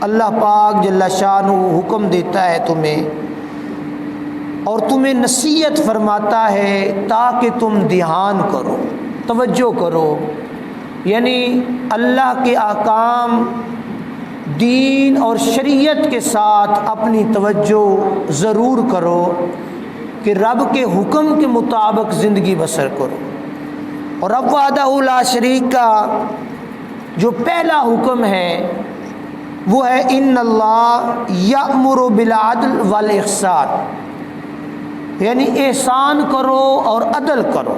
اللہ پاک جل شانہ حکم دیتا ہے تمہیں اور تمہیں نصیحت فرماتا ہے تاکہ تم دھیان کرو، توجہ کرو، یعنی اللہ کے احکام، دین اور شریعت کے ساتھ اپنی توجہ ضرور کرو کہ رب کے حکم کے مطابق زندگی بسر کرو۔ اور رب وحدہ لا شریک کا جو پہلا حکم ہے وہ ہے ان اللہ یأمر بالعدل والاحسان، یعنی احسان کرو اور عدل کرو۔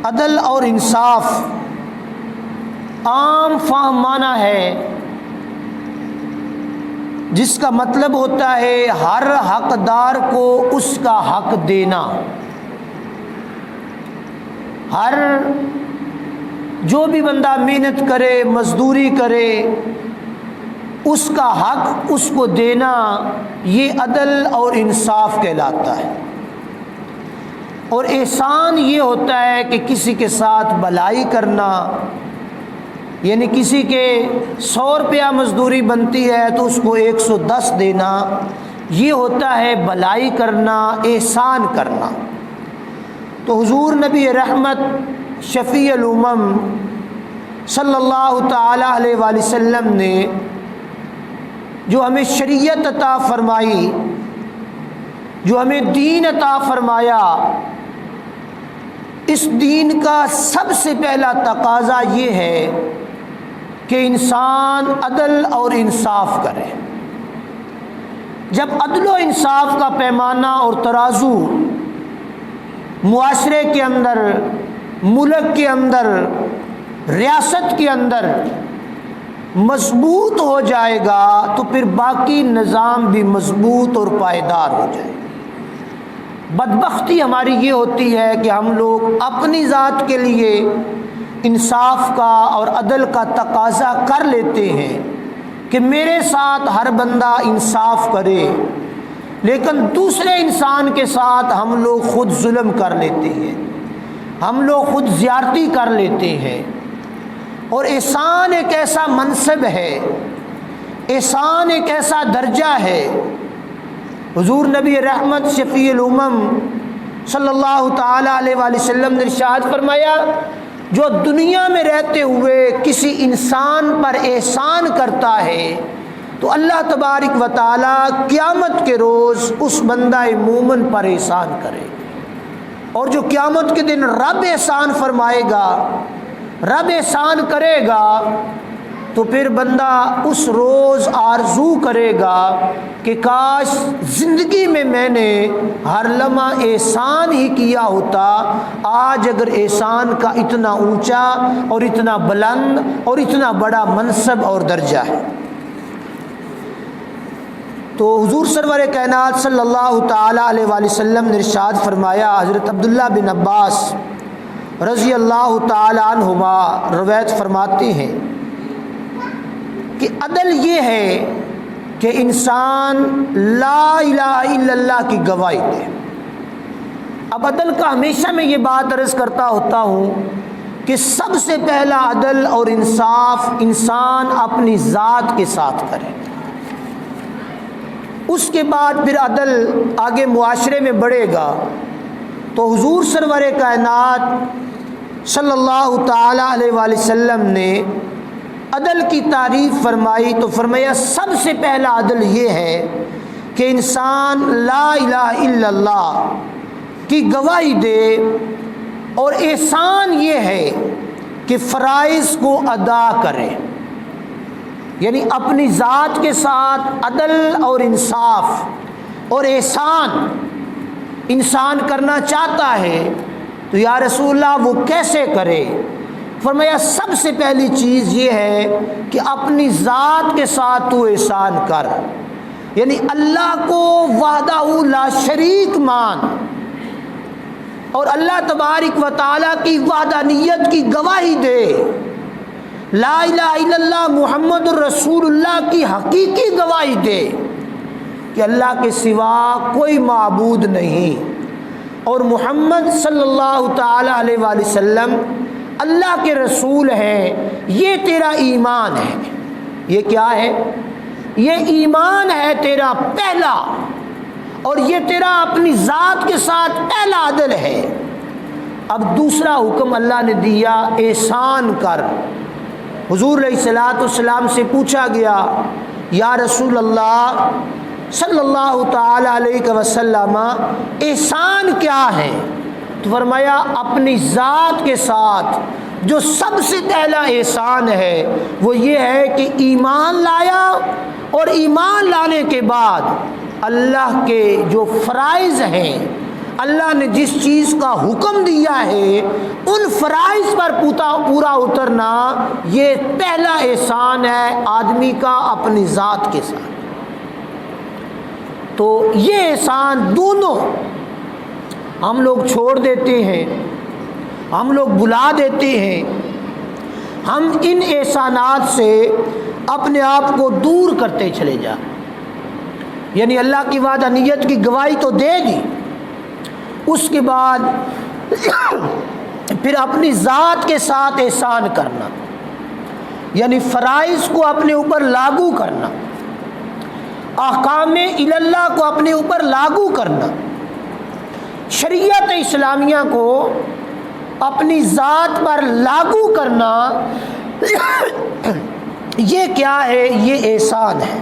عدل اور انصاف عام فہم معنی ہے جس کا مطلب ہوتا ہے ہر حقدار کو اس کا حق دینا، ہر جو بھی بندہ محنت کرے، مزدوری کرے، اس کا حق اس کو دینا، یہ عدل اور انصاف کہلاتا ہے۔ اور احسان یہ ہوتا ہے کہ کسی کے ساتھ بھلائی کرنا، یعنی کسی کے 100 روپیہ مزدوری بنتی ہے تو اس کو 110 دینا، یہ ہوتا ہے بھلائی کرنا، احسان کرنا۔ تو حضور نبی رحمت شفیع الامم صلی اللہ تعالی علیہ وآلہ وسلم نے جو ہمیں شریعت عطا فرمائی، جو ہمیں دین عطا فرمایا، اس دین کا سب سے پہلا تقاضا یہ ہے کہ انسان عدل اور انصاف کرے۔ جب عدل و انصاف کا پیمانہ اور ترازو معاشرے کے اندر، ملک کے اندر، ریاست کے اندر مضبوط ہو جائے گا تو پھر باقی نظام بھی مضبوط اور پائیدار ہو جائے گا۔ بدبختی ہماری یہ ہوتی ہے کہ ہم لوگ اپنی ذات کے لیے انصاف کا اور عدل کا تقاضا کر لیتے ہیں کہ میرے ساتھ ہر بندہ انصاف کرے، لیکن دوسرے انسان کے ساتھ ہم لوگ خود ظلم کر لیتے ہیں، ہم لوگ خود زیادتی کر لیتے ہیں۔ اور احسان ایک ایسا منصب ہے، احسان ایک ایسا درجہ ہے۔ حضور نبی رحمت شفیع الامم صلی اللہ تعالی علیہ وآلہ وسلم نے ارشاد فرمایا، جو دنیا میں رہتے ہوئے کسی انسان پر احسان کرتا ہے تو اللہ تبارک و تعالی قیامت کے روز اس بندہ مومن پر احسان کرے، اور جو قیامت کے دن رب احسان فرمائے گا، رب احسان کرے گا، تو پھر بندہ اس روز آرزو کرے گا کہ کاش زندگی میں نے ہر لمحہ احسان ہی کیا ہوتا۔ آج اگر احسان کا اتنا اونچا اور اتنا بلند اور اتنا بڑا منصب اور درجہ ہے۔ تو حضور سرور کائنات صلی اللہ تعالی علیہ وآلہ وسلم نے ارشاد فرمایا، حضرت عبداللہ بن عباس رضی اللہ تعالی عنہما روایت فرماتے ہیں کہ عدل یہ ہے کہ انسان لا الہ الا اللہ کی گواہی دے۔ اب عدل کا ہمیشہ میں یہ بات عرض کرتا ہوتا ہوں کہ سب سے پہلا عدل اور انصاف انسان اپنی ذات کے ساتھ کرے، اس کے بعد پھر عدل آگے معاشرے میں بڑھے گا۔ تو حضور سرور کائنات صلی اللہ تعالی علیہ وآلہ وسلم نے عدل کی تعریف فرمائی تو فرمایا سب سے پہلا عدل یہ ہے کہ انسان لا الہ الا اللہ کی گواہی دے، اور احسان یہ ہے کہ فرائض کو ادا کرے، یعنی اپنی ذات کے ساتھ عدل اور انصاف اور احسان انسان کرنا چاہتا ہے تو یا رسول اللہ وہ کیسے کرے؟ فرمایا سب سے پہلی چیز یہ ہے کہ اپنی ذات کے ساتھ تو احسان کر، یعنی اللہ کو وحدہ لا شریک مان، اور اللہ تبارک و تعالیٰ کی وحدانیت کی گواہی دے، لا الہ الا اللہ محمد الرسول اللہ کی حقیقی گواہی دے کہ اللہ کے سوا کوئی معبود نہیں، اور محمد صلی اللہ تعالی علیہ وآلہ وسلم اللہ کے رسول ہیں، یہ تیرا ایمان ہے۔ یہ کیا ہے؟ یہ ایمان ہے تیرا پہلا، اور یہ تیرا اپنی ذات کے ساتھ پہلا عدل ہے۔ اب دوسرا حکم اللہ نے دیا، احسان کر۔ حضور علیہ الصلوۃ والسلام سے پوچھا گیا، یا رسول اللہ صلی اللہ تعالی علیہ وسلم، احسان کیا ہے؟ تو فرمایا اپنی ذات کے ساتھ جو سب سے پہلا احسان ہے وہ یہ ہے کہ ایمان لایا، اور ایمان لانے کے بعد اللہ کے جو فرائض ہیں، اللہ نے جس چیز کا حکم دیا ہے ان فرائض پر پورا اترنا، یہ پہلا احسان ہے آدمی کا اپنی ذات کے ساتھ۔ تو یہ احسان دونوں ہم لوگ چھوڑ دیتے ہیں، ہم لوگ بلا دیتے ہیں، ہم ان احسانات سے اپنے آپ کو دور کرتے چلے جائیں۔ یعنی اللہ کی وحدانیت کی گواہی تو دے دی، اس کے بعد پھر اپنی ذات کے ساتھ احسان کرنا، یعنی فرائض کو اپنے اوپر لاگو کرنا، احکام الہ کو اپنے اوپر لاگو کرنا، شریعت اسلامیہ کو اپنی ذات پر لاگو کرنا، یہ کیا ہے؟ یہ احسان ہے۔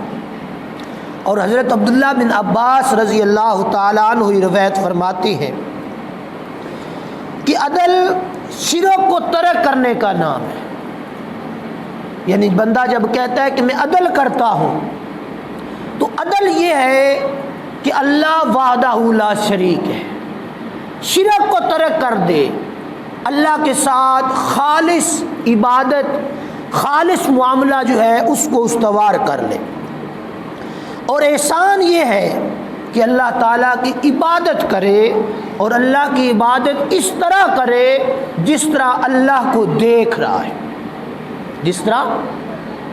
اور حضرت عبداللہ بن عباس رضی اللہ تعالیٰ عنہ روایت فرماتے ہیں کہ عدل شرک کو ترک کرنے کا نام ہے۔ یعنی بندہ جب کہتا ہے کہ میں عدل کرتا ہوں، تو عدل یہ ہے کہ اللہ وحدہ لا شریک ہے، شرک کو ترک کر دے، اللہ کے ساتھ خالص عبادت، خالص معاملہ جو ہے اس کو استوار کر لے۔ اور احسان یہ ہے کہ اللہ تعالیٰ کی عبادت کرے، اور اللہ کی عبادت اس طرح کرے جس طرح اللہ کو دیکھ رہا ہے، جس طرح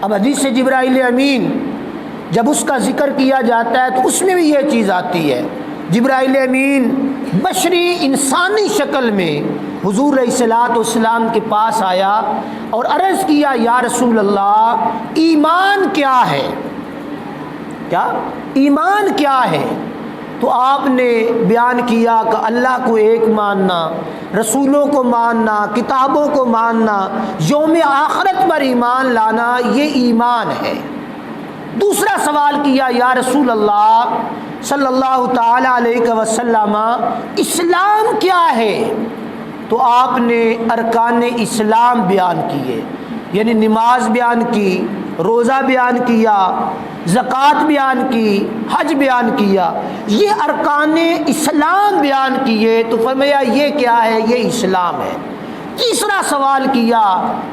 اب حدیث جبرائیل امین جب اس کا ذکر کیا جاتا ہے تو اس میں بھی یہ چیز آتی ہے۔ جبرائیل امین بشری انسانی شکل میں حضور علیہ الصلوۃ والسلام کے پاس آیا اور عرض کیا، یا رسول اللہ ایمان کیا ہے؟ کیا ایمان کیا ہے؟ تو آپ نے بیان کیا کہ اللہ کو ایک ماننا، رسولوں کو ماننا، کتابوں کو ماننا، یوم آخرت پر ایمان لانا، یہ ایمان ہے۔ دوسرا سوال کیا، یا رسول اللہ صلی اللہ تعالی علیہ وسلم اسلام کیا ہے؟ تو آپ نے ارکان اسلام بیان کیے، یعنی نماز بیان کی، روزہ بیان کیا، زکوٰۃ بیان کی، حج بیان کیا، یہ ارکان اسلام بیان کیے۔ تو فرمایا یہ کیا ہے؟ یہ اسلام ہے۔ تیسرا سوال کیا،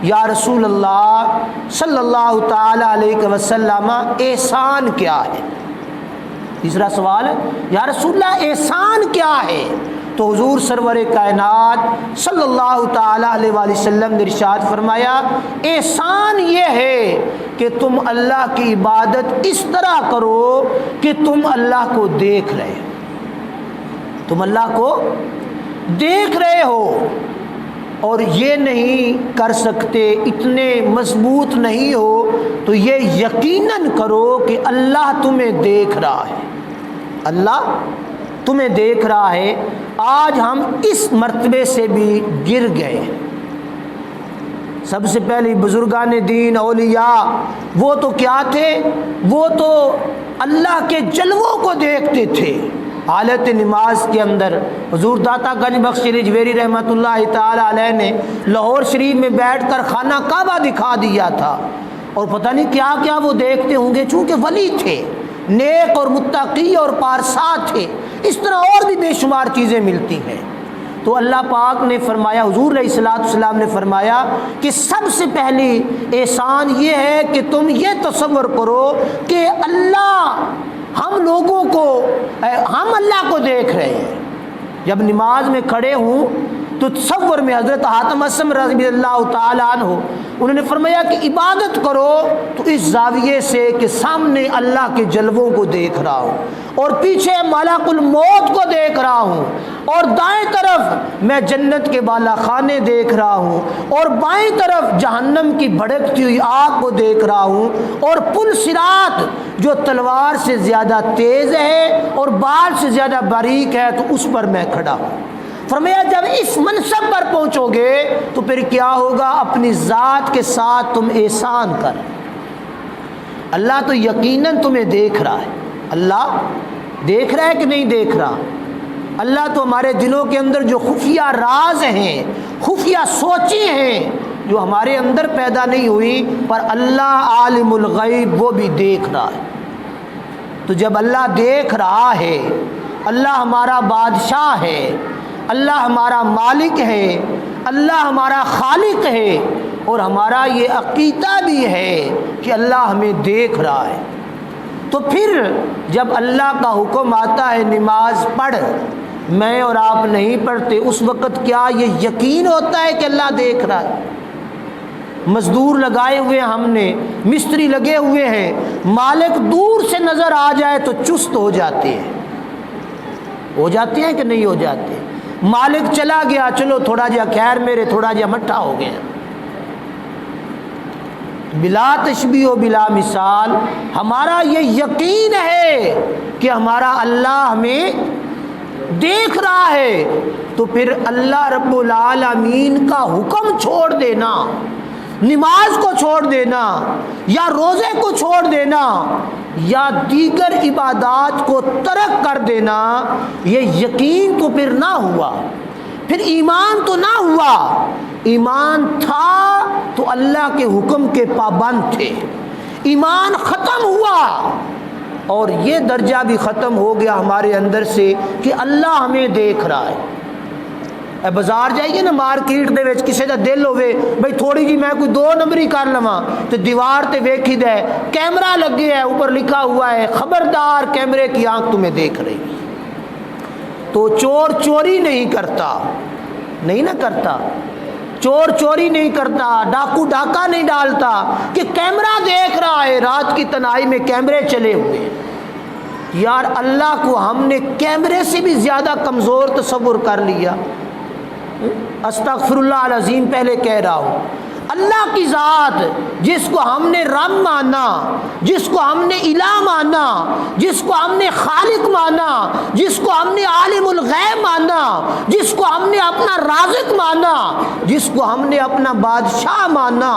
یا رسول اللہ صلی اللہ تعالی علیہ وسلم احسان کیا ہے؟ تیسرا سوال، یا رسول اللہ احسان کیا ہے؟ تو حضور سرور کائنات صلی اللہ تعالی علیہ وآلہ وسلم نے ارشاد فرمایا، احسان یہ ہے کہ تم اللہ کی عبادت اس طرح کرو کہ تم اللہ کو دیکھ رہے ہو، تم اللہ کو دیکھ رہے ہو، اور یہ نہیں کر سکتے، اتنے مضبوط نہیں ہو، تو یہ یقیناً کرو کہ اللہ تمہیں دیکھ رہا ہے، اللہ تمہیں دیکھ رہا ہے۔ آج ہم اس مرتبے سے بھی گر گئے۔ سب سے پہلے بزرگان دین، اولیاء، وہ تو کیا تھے؟ وہ تو اللہ کے جلووں کو دیکھتے تھے۔ حالت نماز کے اندر حضور داتا گنج بخش رجویری رحمۃ اللہ تعالی علیہ نے لاہور شریف میں بیٹھ کر خانہ کعبہ دکھا دیا تھا، اور پتہ نہیں کیا کیا وہ دیکھتے ہوں گے، چونکہ ولی تھے، نیک اور متقی اور پارسا تھے۔ اس طرح اور بھی بے شمار چیزیں ملتی ہیں۔ تو اللہ پاک نے فرمایا، حضور علیہ الصلوۃ والسلام نے فرمایا کہ سب سے پہلی احسان یہ ہے کہ تم یہ تصور کرو کہ اللہ ہم لوگوں کو، ہم اللہ کو دیکھ رہے ہیں۔ جب نماز میں کھڑے ہوں تو تصور میں حضرت حاتم اسم رضی اللہ تعالیٰ عنہ انہوں نے فرمایا کہ عبادت کرو تو اس زاویے سے کہ سامنے اللہ کے جلووں کو دیکھ رہا ہوں اور پیچھے ملک الموت کو دیکھ رہا ہوں اور دائیں طرف میں جنت کے بالا خانے دیکھ رہا ہوں اور بائیں طرف جہنم کی بھڑکتی ہوئی آگ کو دیکھ رہا ہوں اور پل صراط جو تلوار سے زیادہ تیز ہے اور بال سے زیادہ باریک ہے تو اس پر میں کھڑا ہوں۔ فرمایا جب اس منصب پر پہنچو گے تو پھر کیا ہوگا؟ اپنی ذات کے ساتھ تم احسان کر، اللہ تو یقیناً تمہیں دیکھ رہا ہے۔ اللہ دیکھ رہا ہے کہ نہیں دیکھ رہا؟ اللہ تو ہمارے دلوں کے اندر جو خفیہ راز ہیں، خفیہ سوچیں ہیں جو ہمارے اندر پیدا نہیں ہوئی، پر اللہ عالم الغیب وہ بھی دیکھ رہا ہے۔ تو جب اللہ دیکھ رہا ہے، اللہ ہمارا بادشاہ ہے، اللہ ہمارا مالک ہے، اللہ ہمارا خالق ہے، اور ہمارا یہ عقیدہ بھی ہے کہ اللہ ہمیں دیکھ رہا ہے، تو پھر جب اللہ کا حکم آتا ہے نماز پڑھ، میں اور آپ نہیں پڑھتے، اس وقت کیا یہ یقین ہوتا ہے کہ اللہ دیکھ رہا ہے؟ مزدور لگائے ہوئے ہم نے، مستری لگے ہوئے ہیں، مالک دور سے نظر آ جائے تو چست ہو جاتے ہیں، ہو جاتے ہیں کہ نہیں ہو جاتے؟ مالک چلا گیا، چلو تھوڑا جا خیر میرے، تھوڑا جا مٹھا ہو گیا۔ بلا تشبیہ و بلا مثال ہمارا یہ یقین ہے کہ ہمارا اللہ ہمیں دیکھ رہا ہے، تو پھر اللہ رب العالمین کا حکم چھوڑ دینا، نماز کو چھوڑ دینا یا روزے کو چھوڑ دینا یا دیگر عبادات کو ترک کر دینا، یہ یقین تو پھر نہ ہوا، پھر ایمان تو نہ ہوا۔ ایمان تھا تو اللہ کے حکم کے پابند تھے، ایمان ختم ہوا اور یہ درجہ بھی ختم ہو گیا ہمارے اندر سے کہ اللہ ہمیں دیکھ رہا ہے۔ اے بازار جائیے نا، مارکیٹ دے وچ کسے دا دل ہوے بھئی تھوڑی جی میں کوئی 2 نمبری کر لواں تے دیوار تے ویکھی دے کیمرہ لگے ہے، اوپر لکھا ہوا ہے خبردار کیمرے کی آنکھ تمہیں دیکھ رہی، تو چور چوری نہیں کرتا، نہیں نہ کرتا، چور چوری نہیں کرتا، ڈاکو ڈاکہ نہیں ڈالتا کہ کیمرہ دیکھ رہا ہے، رات کی تنہائی میں کیمرے چلے ہوئے۔ یار اللہ کو ہم نے کیمرے سے بھی زیادہ کمزور تصور کر لیا۔ استغفر اللہ العظیم پہلے کہہ رہا ہوں، اللہ کی ذات جس کو ہم نے رب مانا، جس کو ہم نے الہ مانا، جس کو ہم نے خالق مانا، جس کو ہم نے عالم الغیب مانا، جس کو ہم نے اپنا رازق مانا، جس کو ہم نے اپنا بادشاہ مانا،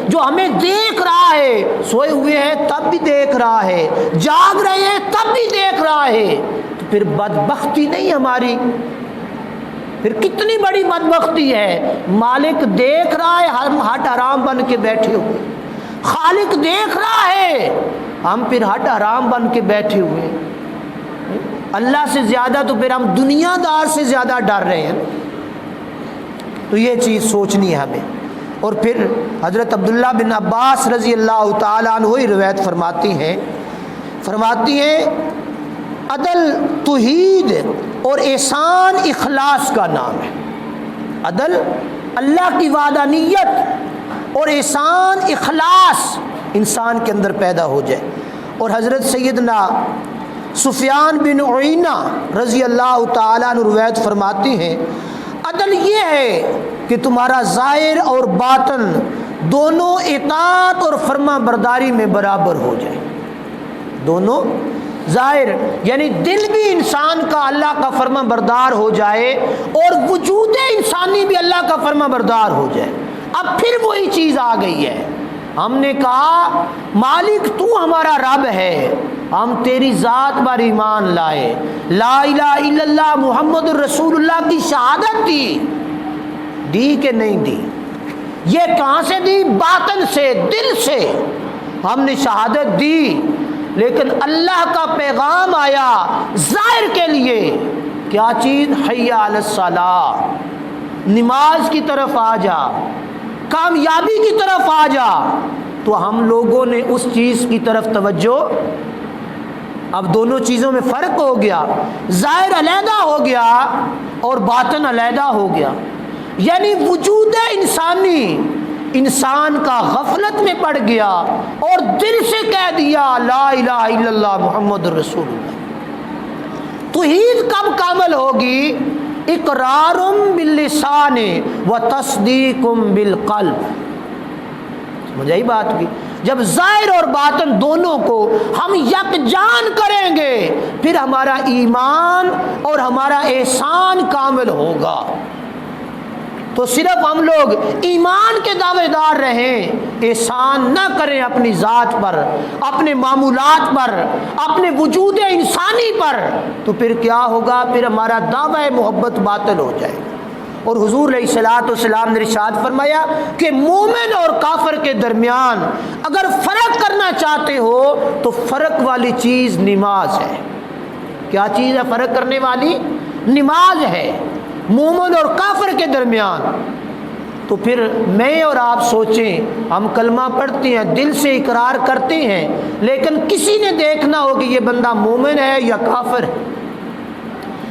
جو ہمیں دیکھ رہا ہے، سوئے ہوئے ہیں تب بھی دیکھ رہا ہے، جاگ رہے ہیں تب بھی دیکھ رہا ہے، تو پھر بدبختی نہیں ہماری؟ پھر کتنی بڑی بدبختی ہے، مالک دیکھ رہا ہے، ہم ہٹ حرام بن کے بیٹھے ہوئے، خالق دیکھ رہا ہے، ہم پھر ہٹ حرام بن کے بیٹھے ہوئے۔ اللہ سے زیادہ تو پھر ہم دنیا دار سے زیادہ ڈر رہے ہیں، تو یہ چیز سوچنی ہے ہمیں۔ اور پھر حضرت عبداللہ بن عباس رضی اللہ تعالیٰ عنہ وہی روایت فرماتی ہیں عدل توحید اور احسان اخلاص کا نام ہے۔ عدل اللہ کی وحدانیت اور احسان اخلاص انسان کے اندر پیدا ہو جائے۔ اور حضرت سیدنا سفیان بن عیینہ رضی اللہ تعالیٰ عنہ روایت فرماتی ہیں عدل یہ ہے کہ تمہارا ظاہر اور باطن دونوں اطاعت اور فرما برداری میں برابر ہو جائے۔ دونوں ظاہر یعنی دل بھی انسان کا اللہ کا فرما بردار ہو جائے اور وجود انسانی بھی اللہ کا فرما بردار ہو جائے۔ اب پھر وہی چیز آ گئی ہے، ہم نے کہا مالک تو ہمارا رب ہے، ہم تیری ذات پر ایمان لائے، لا الہ الا اللہ محمد الرسول اللہ کی شہادت دی کہ نہیں دی؟ یہ کہاں سے دی؟ باطن سے، دل سے ہم نے شہادت دی، لیکن اللہ کا پیغام آیا ظاہر کے لیے، کیا چیز؟ حی علی الصلاۃ، نماز کی طرف آ جا، کامیابی کی طرف آ جا، تو ہم لوگوں نے اس چیز کی طرف توجہ اب دونوں چیزوں میں فرق ہو گیا، ظاہر علیحدہ ہو گیا اور باطن علیحدہ ہو گیا، یعنی وجود انسانی انسان کا غفلت میں پڑ گیا اور دل سے کہہ دیا لا الہ الا اللہ محمد رسول اللہ۔ توحید کب کامل ہوگی؟ اقرار باللسان و تصدیق بالقلب۔ سمجھ آئی بات کی؟ جب ظاہر اور باطن دونوں کو ہم یکجان کریں گے پھر ہمارا ایمان اور ہمارا احسان کامل ہوگا۔ تو صرف ہم لوگ ایمان کے دعوے دار رہیں، احسان نہ کریں اپنی ذات پر، اپنے معمولات پر، اپنے وجود انسانی پر، تو پھر کیا ہوگا؟ پھر ہمارا دعوی محبت باطل ہو جائے گا۔ اور حضور علیہ الصلوۃ والسلام نے ارشاد فرمایا کہ مومن اور کافر کے درمیان اگر فرق کرنا چاہتے ہو تو فرق والی چیز نماز ہے۔ کیا چیز ہے فرق کرنے والی؟ نماز ہے مومن اور کافر کے درمیان۔ تو پھر میں اور آپ سوچیں، ہم کلمہ پڑھتے ہیں، دل سے اقرار کرتے ہیں، لیکن کسی نے دیکھنا ہو کہ یہ بندہ مومن ہے یا کافر ہے،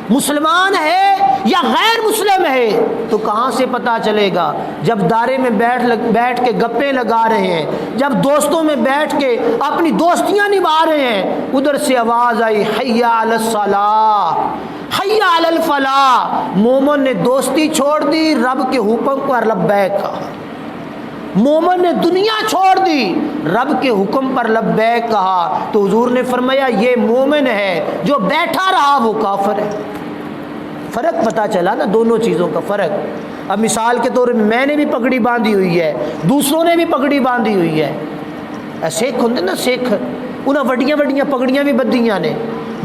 مسلمان ہے یا غیر مسلم ہے، تو کہاں سے پتہ چلے گا؟ جب دارے میں بیٹھ کے گپیں لگا رہے ہیں، جب دوستوں میں بیٹھ کے اپنی دوستیاں نبھا رہے ہیں، ادھر سے آواز آئی حی علی الصلاۃ حی علی الفلاح، مومن نے دوستی چھوڑ دی، رب کے حکم پر لبیک کہا۔ مومن نے دنیا چھوڑ دی، رب کے حکم پر لبیک کہا، تو حضور نے فرمایا یہ مومن ہے، جو بیٹھا رہا وہ کافر ہے۔ فرق پتہ چلا نا دونوں چیزوں کا فرق۔ اب مثال کے طور پہ میں نے بھی پگڑی باندھی ہوئی ہے، دوسروں نے بھی پگڑی باندھی ہوئی ہے۔ سکھ ہوندے نا سکھ، انہاں وڈیاں وڈیاں پگڑیاں بھی بدھیاں نے،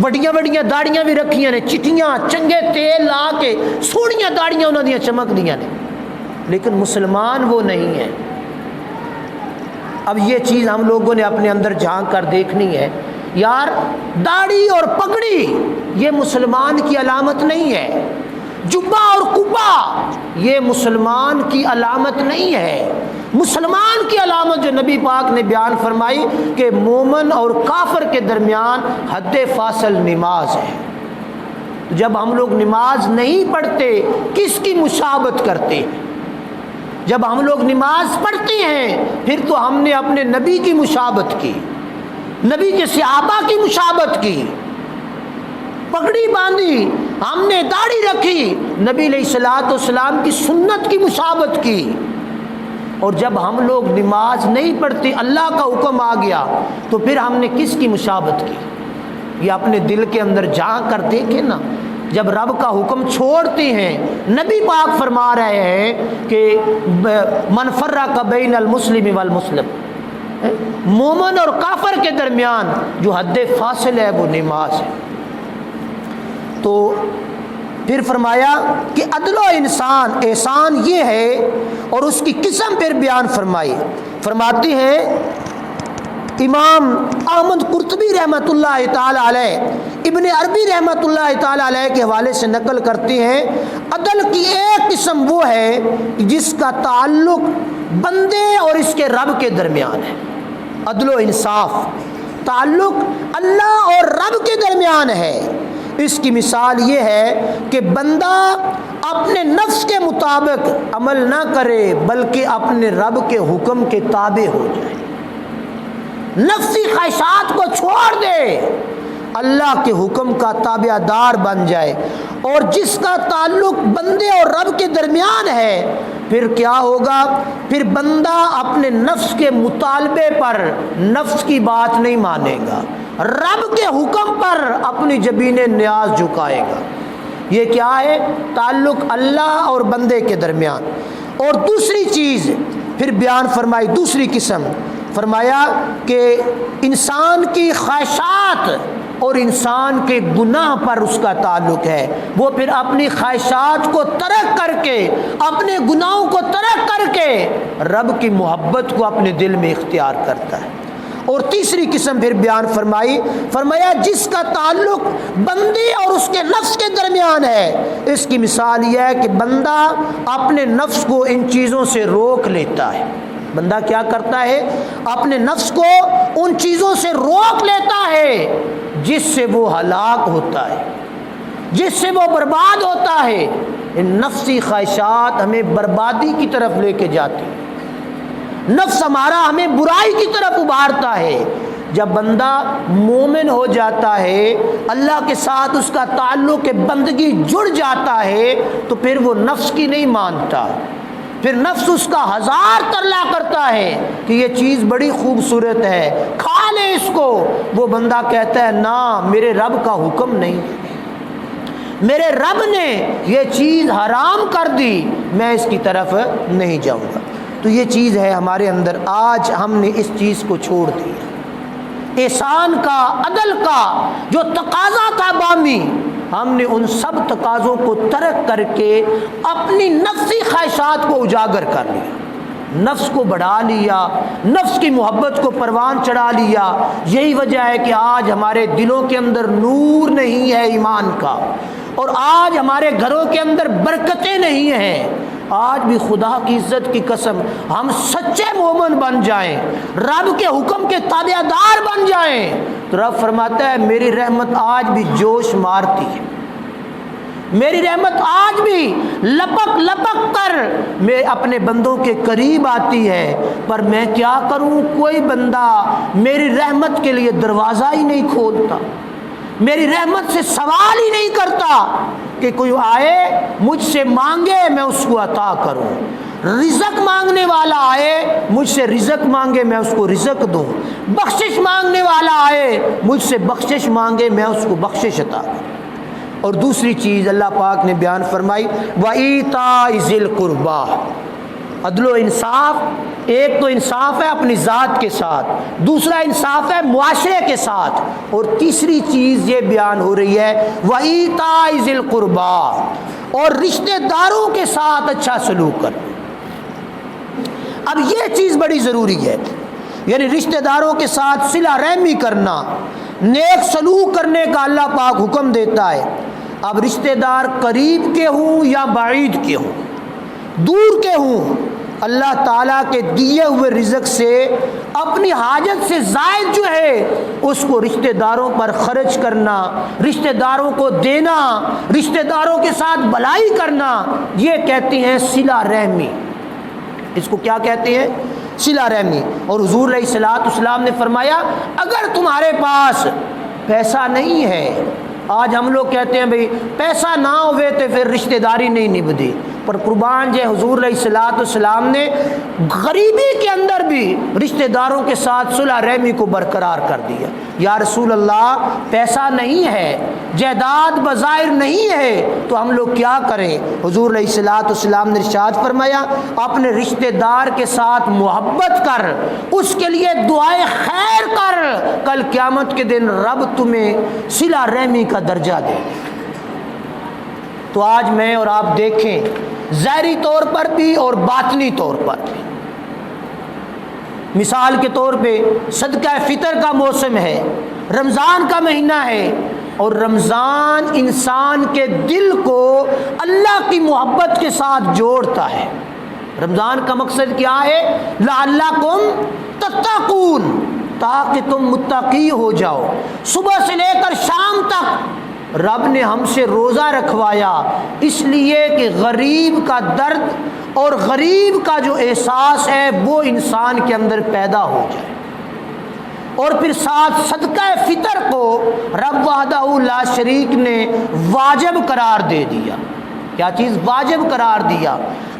وڈیاں وڈیاں داڑیاں بھی رکھیاں نے، چٹیاں چنگے تیل لا کے سوڑیاں داڑیاں انہاں دیاں چمک دیاں نے، لیکن مسلمان وہ نہیں ہے۔ اب یہ چیز ہم لوگوں نے اپنے اندر جھانک کر دیکھنی ہے، یار داڑھی اور پگڑی یہ مسلمان کی علامت نہیں ہے، جبہ اور کبا یہ مسلمان کی علامت نہیں ہے۔ مسلمان کی علامت جو نبی پاک نے بیان فرمائی کہ مومن اور کافر کے درمیان حد فاصل نماز ہے۔ جب ہم لوگ نماز نہیں پڑھتے کس کی مشابہت کرتے ہیں؟ جب ہم لوگ نماز پڑھتے ہیں پھر تو ہم نے اپنے نبی کی مشابہت کی، نبی کے صحابہ کی مشابہت کی، پگڑی باندھی، ہم نے داڑھی رکھی، نبی علیہ الصلوۃ والسلام کی سنت کی مشابہت کی۔ اور جب ہم لوگ نماز نہیں پڑھتے، اللہ کا حکم آ گیا تو پھر ہم نے کس کی مشابہت کی؟ یہ اپنے دل کے اندر جھانک کر دیکھیں نا۔ جب رب کا حکم چھوڑتے ہیں، نبی پاک فرما رہے ہیں کہ من فرق بین المسلم والمسلم، مومن اور کافر کے درمیان جو حد فاصل ہے وہ نماز ہے۔ تو پھر فرمایا کہ عدل و احسان یہ ہے، اور اس کی قسم پھر بیان فرمائی۔ فرماتے ہیں امام احمد قرطبی رحمۃ اللہ تعالی علیہ، ابن عربی رحمۃ اللہ تعالی علیہ کے حوالے سے نقل کرتے ہیں، عدل کی ایک قسم وہ ہے جس کا تعلق بندے اور اس کے رب کے درمیان ہے۔ عدل و انصاف تعلق اللہ اور رب کے درمیان ہے۔ اس کی مثال یہ ہے کہ بندہ اپنے نفس کے مطابق عمل نہ کرے بلکہ اپنے رب کے حکم کے تابع ہو جائے، نفسی خواہشات کو چھوڑ دے، اللہ کے حکم کا تابع دار بن جائے۔ اور جس کا تعلق بندے اور رب کے درمیان ہے پھر کیا ہوگا؟ پھر بندہ اپنے نفس کے مطالبے پر نفس کی بات نہیں مانے گا، رب کے حکم پر اپنی جبین نیاز جھکائے گا۔ یہ کیا ہے؟ تعلق اللہ اور بندے کے درمیان۔ اور دوسری چیز پھر بیان فرمائی، دوسری قسم فرمایا کہ انسان کی خواہشات اور انسان کے گناہ پر اس کا تعلق ہے، وہ پھر اپنی خواہشات کو ترک کر کے، اپنے گناہوں کو ترک کر کے رب کی محبت کو اپنے دل میں اختیار کرتا ہے۔ اور تیسری قسم پھر بیان فرمایا جس کا تعلق بندے اور اس کے نفس کے درمیان ہے۔ اس کی مثال یہ ہے کہ بندہ اپنے نفس کو ان چیزوں سے روک لیتا ہے۔ بندہ کیا کرتا ہے؟ اپنے نفس کو ان چیزوں سے روک لیتا ہے جس سے وہ ہلاک ہوتا ہے، جس سے وہ برباد ہوتا ہے۔ ان نفسی خواہشات ہمیں بربادی کی طرف لے کے جاتی ہیں، نفس ہمارا ہمیں برائی کی طرف ابھارتا ہے۔ جب بندہ مومن ہو جاتا ہے، اللہ کے ساتھ اس کا تعلق بندگی جڑ جاتا ہے، تو پھر وہ نفس کی نہیں مانتا، پھر نفس اس کا ہزار ترلا کرتا ہے کہ یہ چیز بڑی خوبصورت ہے، کھا لے اس کو۔ وہ بندہ کہتا ہے نا، میرے رب کا حکم نہیں، میرے رب نے یہ چیز حرام کر دی، میں اس کی طرف نہیں جاؤں گا۔ تو یہ چیز ہے ہمارے اندر، آج ہم نے اس چیز کو چھوڑ دیا۔ احسان کا، عدل کا جو تقاضا تھا بامی، ہم نے ان سب تقاضوں کو ترک کر کے اپنی نفسی خواہشات کو اجاگر کر لیا، نفس کو بڑھا لیا، نفس کی محبت کو پروان چڑھا لیا۔ یہی وجہ ہے کہ آج ہمارے دلوں کے اندر نور نہیں ہے ایمان کا، اور آج ہمارے گھروں کے اندر برکتیں نہیں ہیں۔ آج بھی خدا کی عزت کی قسم، ہم سچے مومن بن جائیں، رب کے حکم کے تابع دار بن جائیں، تو رب فرماتا ہے میری رحمت آج بھی جوش مارتی ہے، میری رحمت آج بھی لپک لپک کر میں اپنے بندوں کے قریب آتی ہے۔ پر میں کیا کروں، کوئی بندہ میری رحمت کے لیے دروازہ ہی نہیں کھولتا، میری رحمت سے سوال ہی نہیں کرتا کہ کوئی آئے مجھ سے مانگے میں اس کو عطا کروں، رزق مانگنے والا آئے مجھ سے رزق مانگے میں اس کو رزق دوں، بخشش مانگنے والا آئے مجھ سے بخشش مانگے میں اس کو بخشش عطا کروں۔ اور دوسری چیز اللہ پاک نے بیان فرمائی وَإِيتَاءِ ذِي الْقُرْبَىٰ، عدل و انصاف۔ ایک تو انصاف ہے اپنی ذات کے ساتھ، دوسرا انصاف ہے معاشرے کے ساتھ، اور تیسری چیز یہ بیان ہو رہی ہے وَإِيتَاءِ ذِي الْقُرْبَىٰ، اور رشتہ داروں کے ساتھ اچھا سلوک کر۔ اب یہ چیز بڑی ضروری ہے، یعنی رشتہ داروں کے ساتھ صلہ رحمی کرنا، نیک سلوک کرنے کا اللہ پاک حکم دیتا ہے۔ اب رشتہ دار قریب کے ہوں یا بعید کے ہوں، دور کے ہوں، اللہ تعالیٰ کے دیے ہوئے رزق سے اپنی حاجت سے زائد جو ہے اس کو رشتہ داروں پر خرچ کرنا، رشتہ داروں کو دینا، رشتہ داروں کے ساتھ بھلائی کرنا، یہ کہتے ہیں صلہ رحمی۔ اس کو کیا کہتے ہیں؟ صلہ رحمی۔ اور حضور علیہ الصلوۃ والسلام نے فرمایا اگر تمہارے پاس پیسہ نہیں ہے، آج ہم لوگ کہتے ہیں بھئی پیسہ نہ ہوئے تو پھر رشتہ داری نہیں نبھتی، پر قربان جائے حضور علیہ الصلوۃ والسلام نے غریبی کے اندر بھی رشتہ داروں کے ساتھ صلح رحمی کو برقرار کر دیا۔ یا رسول اللہ پیسہ نہیں ہے، جائیداد بظاہر نہیں ہے، تو ہم لوگ کیا کریں؟ حضور علیہ الصلوۃ والسلام نے ارشاد فرمایا اپنے رشتہ دار کے ساتھ محبت کر، اس کے لیے دعائے خیر کر، کل قیامت کے دن رب تمہیں صلہ رحمی کا درجہ دے۔ تو آج میں اور آپ دیکھیں ظاہری طور پر بھی اور باطنی طور پر بھی، مثال کے طور پہ صدقہ فطر کا موسم ہے، رمضان کا مہینہ ہے، اور رمضان انسان کے دل کو اللہ کی محبت کے ساتھ جوڑتا ہے۔ رمضان کا مقصد کیا ہے؟ لعلکم تتقون، تاکہ تم متقی ہو جاؤ۔ صبح سے لے کر شام تک رب نے ہم سے روزہ رکھوایا اس لیے کہ غریب کا درد اور غریب کا جو احساس ہے وہ انسان کے اندر پیدا ہو جائے، اور پھر ساتھ صدقہ فطر کو رب وحدہ لا شریک نے واجب قرار دے دیا۔ کیا چیز؟ واجب قرار دیا۔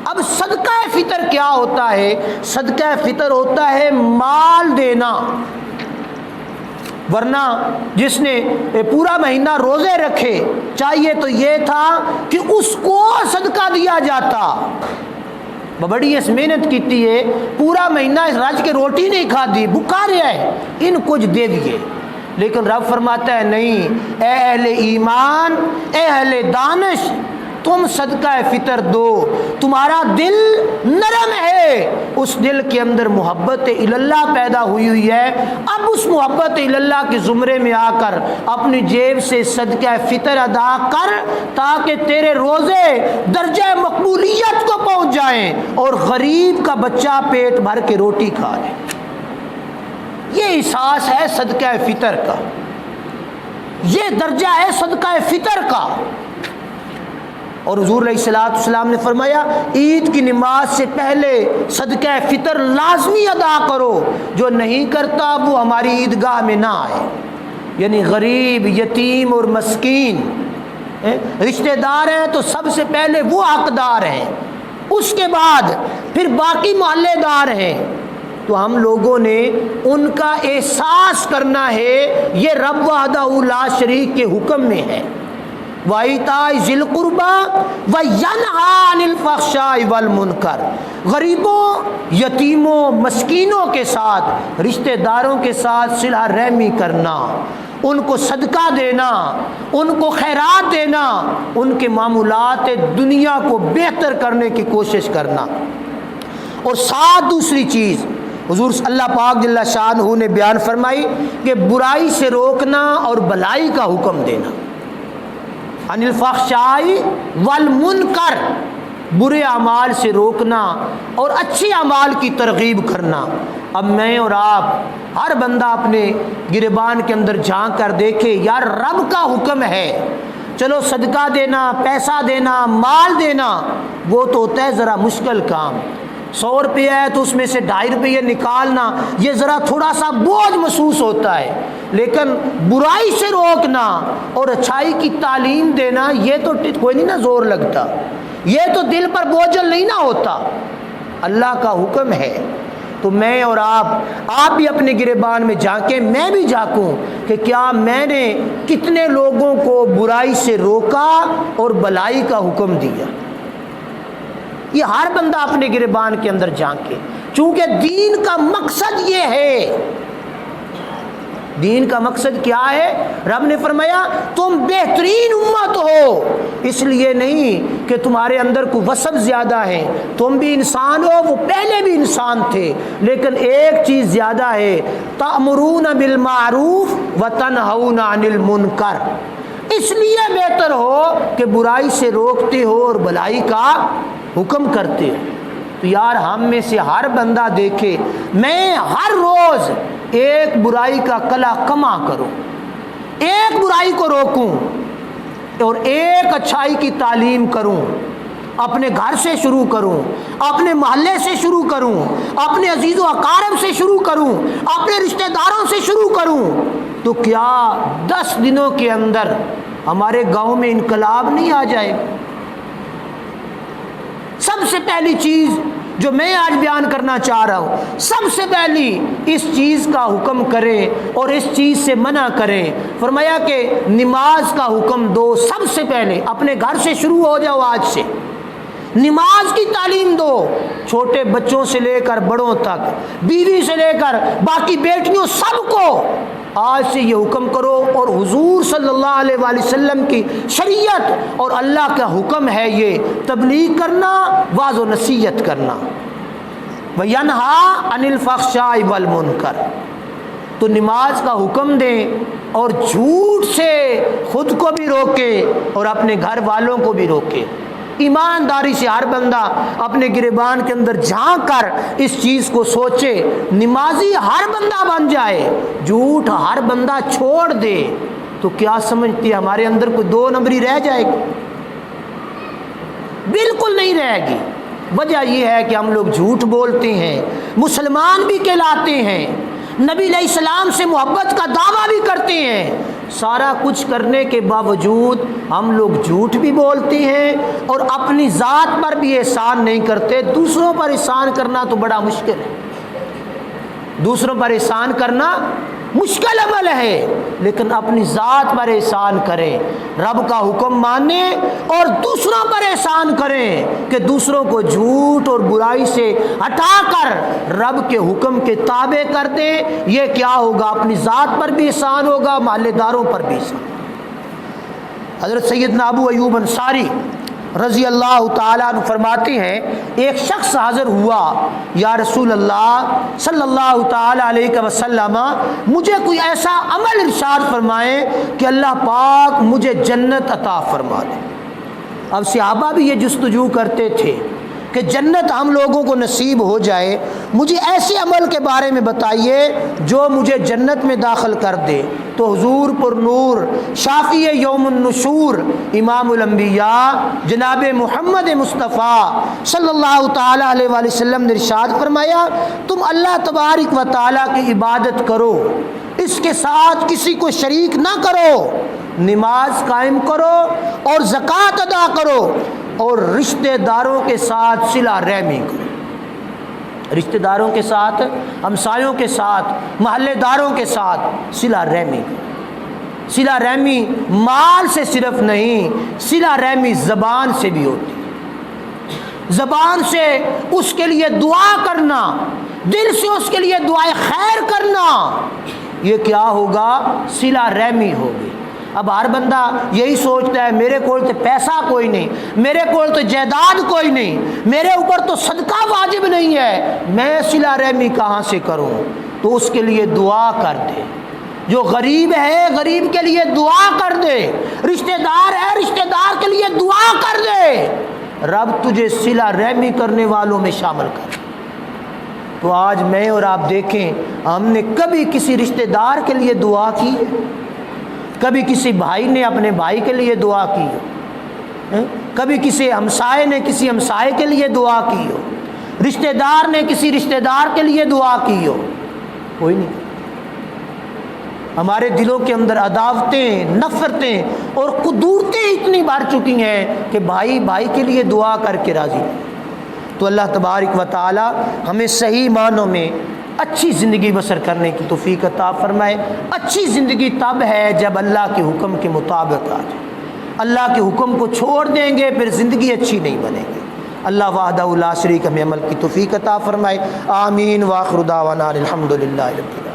اب صدقہ فطر کیا ہوتا ہے؟ صدقہ فطر ہوتا ہے مال دینا، ورنہ جس نے پورا مہینہ روزے رکھے چاہیے تو یہ تھا کہ اس کو صدقہ دیا جاتا، بڑی اس محنت کیتی ہے، پورا مہینہ اس رج کے روٹی نہیں کھادی، بھوکا رہا ہے، ان کچھ دے دیے۔ لیکن رب فرماتا ہے نہیں، اے اہل ایمان، اے اہل دانش، تم صدقہ فطر دو، تمہارا دل نرم ہے، اس دل کے اندر محبت اللہ پیدا ہوئی ہے، اب اس محبت اللہ کے زمرے میں آ کر اپنی جیب سے صدقہ فطر ادا کر، تاکہ تیرے روزے درجہ مقبولیت کو پہنچ جائیں اور غریب کا بچہ پیٹ بھر کے روٹی کھا لے۔ یہ احساس ہے صدقہ فطر کا۔ یہ درجہ ہے صدقہ فطر کا۔ اور حضور علیہ الصلوۃ والسلام نے فرمایا عید کی نماز سے پہلے صدقہ فطر لازمی ادا کرو، جو نہیں کرتا وہ ہماری عیدگاہ میں نہ آئے۔ یعنی غریب، یتیم اور مسکین رشتہ دار ہیں تو سب سے پہلے وہ حقدار ہیں، اس کے بعد پھر باقی محلے دار ہیں۔ تو ہم لوگوں نے ان کا احساس کرنا ہے، یہ رب وحدہ لا شریک کے حکم میں ہے۔ وَإِيتَاءِ ذِي الْقُرْبَىٰ وَيَنْهَىٰ عَنِ الْفَحْشَاءِ وَالْمُنکَرِ، غریبوں، یتیموں، مسکینوں کے ساتھ، رشتہ داروں کے ساتھ صلہ رحمی کرنا، ان کو صدقہ دینا، ان کو خیرات دینا، ان کے معاملات دنیا کو بہتر کرنے کی کوشش کرنا۔ اور ساتھ دوسری چیز حضور اللہ پاک جل شانہ نے بیان فرمائی کہ برائی سے روکنا اور بلائی کا حکم دینا۔ عن الفحشاء والمنکر، برے اعمال سے روکنا اور اچھے اعمال کی ترغیب کرنا۔ اب میں اور آپ ہر بندہ اپنے گریبان کے اندر جھانک کر دیکھے، یار رب کا حکم ہے، چلو صدقہ دینا، پیسہ دینا، مال دینا وہ تو ہوتا ہے ذرا مشکل کام۔ 100 روپیہ ہے تو اس میں سے 2.5 روپیہ نکالنا یہ ذرا تھوڑا سا بوجھ محسوس ہوتا ہے، لیکن برائی سے روکنا اور اچھائی کی تعلیم دینا یہ تو کوئی نہیں نا زور لگتا، یہ تو دل پر بوجھل نہیں نہ ہوتا، اللہ کا حکم ہے۔ تو میں اور آپ بھی اپنے گریبان میں جھانکیں، میں بھی جھانکوں کہ کیا میں نے کتنے لوگوں کو برائی سے روکا اور بلائی کا حکم دیا۔ یہ ہر بندہ اپنے گریبان کے اندر جھانکے، چونکہ دین کا مقصد یہ ہے۔ دین کا مقصد کیا ہے؟ رب نے فرمایا تم بہترین امت ہو، اس لیے نہیں کہ تمہارے اندر کوئی وصف زیادہ ہے، تم بھی انسان ہو، وہ پہلے بھی انسان تھے، لیکن ایک چیز زیادہ ہے، تأمرون بالمعروف وتنہون عن المنکر، اس لیے بہتر ہو کہ برائی سے روکتے ہو اور بلائی کا حکم کرتے ہو۔ تو یار ہم میں سے ہر بندہ دیکھے، میں ہر روز ایک برائی کا کلا کما کروں، ایک برائی کو روکوں اور ایک اچھائی کی تعلیم کروں، اپنے گھر سے شروع کروں، اپنے محلے سے شروع کروں، اپنے عزیز و اقارب سے شروع کروں، اپنے رشتہ داروں سے شروع کروں، تو کیا 10 دنوں کے اندر ہمارے گاؤں میں انقلاب نہیں آ جائے؟ سب سے پہلی چیز جو میں آج بیان کرنا چاہ رہا ہوں، سب سے پہلی اس چیز کا حکم کریں اور اس چیز سے منع کریں۔ فرمایا کہ نماز کا حکم دو، سب سے پہلے اپنے گھر سے شروع ہو جاؤ، آج سے نماز کی تعلیم دو، چھوٹے بچوں سے لے کر بڑوں تک، بیوی سے لے کر باقی بیٹیوں، سب کو آج سے یہ حکم کرو۔ اور حضور صلی اللہ علیہ وآلہ وسلم کی شریعت اور اللہ کا حکم ہے یہ تبلیغ کرنا، واعظ و نصیحت کرنا۔ وَيَنْهَا عَنِ الْفَحْشَاءِ وَالْمُنکَرِ، تو نماز کا حکم دیں اور جھوٹ سے خود کو بھی روکے اور اپنے گھر والوں کو بھی روکے۔ ایمانداری سے ہر بندہ اپنے گریبان کے اندر جھانک کر اس چیز کو سوچے، نمازی ہر بندہ بن جائے، جھوٹ ہر بندہ چھوڑ دے، تو کیا سمجھتی ہے ہمارے اندر کوئی 2 نمبری رہ جائے گی؟ بالکل نہیں رہے گی۔ وجہ یہ ہے کہ ہم لوگ جھوٹ بولتے ہیں، مسلمان بھی کہلاتے ہیں، نبی علیہ السلام سے محبت کا دعویٰ بھی کرتے ہیں، سارا کچھ کرنے کے باوجود ہم لوگ جھوٹ بھی بولتے ہیں اور اپنی ذات پر بھی احسان نہیں کرتے۔ دوسروں پر احسان کرنا تو بڑا مشکل ہے، دوسروں پر احسان کرنا مشکل عمل ہے، لیکن اپنی ذات پر احسان کریں، رب کا حکم مانیں اور دوسروں پر احسان کریں کہ دوسروں کو جھوٹ اور برائی سے ہٹا کر رب کے حکم کے تابع کر دیں۔ یہ کیا ہوگا؟ اپنی ذات پر بھی احسان ہوگا، محلے داروں پر بھی احسان۔ حضرت سیدنا ابو ایوب انصاری رضی اللہ تعالیٰ عنہ فرماتے ہیں ایک شخص حاضر ہوا، یا رسول اللہ صلی اللہ تعالیٰ علیہ وسلم مجھے کوئی ایسا عمل ارشاد فرمائیں کہ اللہ پاک مجھے جنت عطا فرما دے۔ اب صحابہ بھی یہ جستجو کرتے تھے کہ جنت ہم لوگوں کو نصیب ہو جائے، مجھے ایسے عمل کے بارے میں بتائیے جو مجھے جنت میں داخل کر دے۔ تو حضور پر نور شافی یوم النشور امام الانبیاء جناب محمد مصطفیٰ صلی اللہ تعالیٰ علیہ وآلہ وسلم نے ارشاد فرمایا، تم اللہ تبارک و تعالیٰ کی عبادت کرو، اس کے ساتھ کسی کو شریک نہ کرو، نماز قائم کرو اور زکوٰۃ ادا کرو اور رشتہ داروں کے ساتھ صلہ رحمی کرو۔ رشتہ داروں کے ساتھ، ہمسایوں کے ساتھ، محلے داروں کے ساتھ صلہ رحمی کرو۔ صلہ رحمی مال سے صرف نہیں، صلہ رحمی زبان سے بھی ہوتی ہے۔ زبان سے اس کے لیے دعا کرنا، دل سے اس کے لیے دعائے خیر کرنا، یہ کیا ہوگا؟ صلہ رحمی ہوگی۔ اب ہر بندہ یہی سوچتا ہے میرے کول تو پیسہ کوئی نہیں، میرے کول تو جائیداد کوئی نہیں، میرے اوپر تو صدقہ واجب نہیں ہے، میں صلہ رحمی کہاں سے کروں؟ تو اس کے لیے دعا کر دے۔ جو غریب ہے غریب کے لیے دعا کر دے، رشتہ دار ہے رشتہ دار کے لیے دعا کر دے، رب تجھے صلہ رحمی کرنے والوں میں شامل کر۔ تو آج میں اور آپ دیکھیں، ہم نے کبھی کسی رشتہ دار کے لیے دعا کی ہے؟ کبھی کسی بھائی نے اپنے بھائی کے لیے دعا کی ہو؟ کبھی کسی ہمسائے نے کسی ہمسائے کے لیے دعا کی ہو؟ رشتہ دار نے کسی رشتہ دار کے لیے دعا کی ہو؟ کوئی نہیں۔ ہمارے دلوں کے اندر عداوتیں، نفرتیں اور قدورتیں اتنی بڑھ چکی ہیں کہ بھائی بھائی کے لیے دعا کر کے راضی نہیں۔ تو اللہ تبارک و تعالی ہمیں صحیح معنوں میں اچھی زندگی بسر کرنے کی توفیق عطا فرمائے۔ اچھی زندگی تب ہے جب اللہ کے حکم کے مطابق آ جائے۔ اللہ کے حکم کو چھوڑ دیں گے پھر زندگی اچھی نہیں بنے گی۔ اللہ وحدہ لا شریک ہمیں عمل کی توفیق عطا فرمائے۔ آمین۔ وآخر دعوانا الحمدللہ رب العالمین۔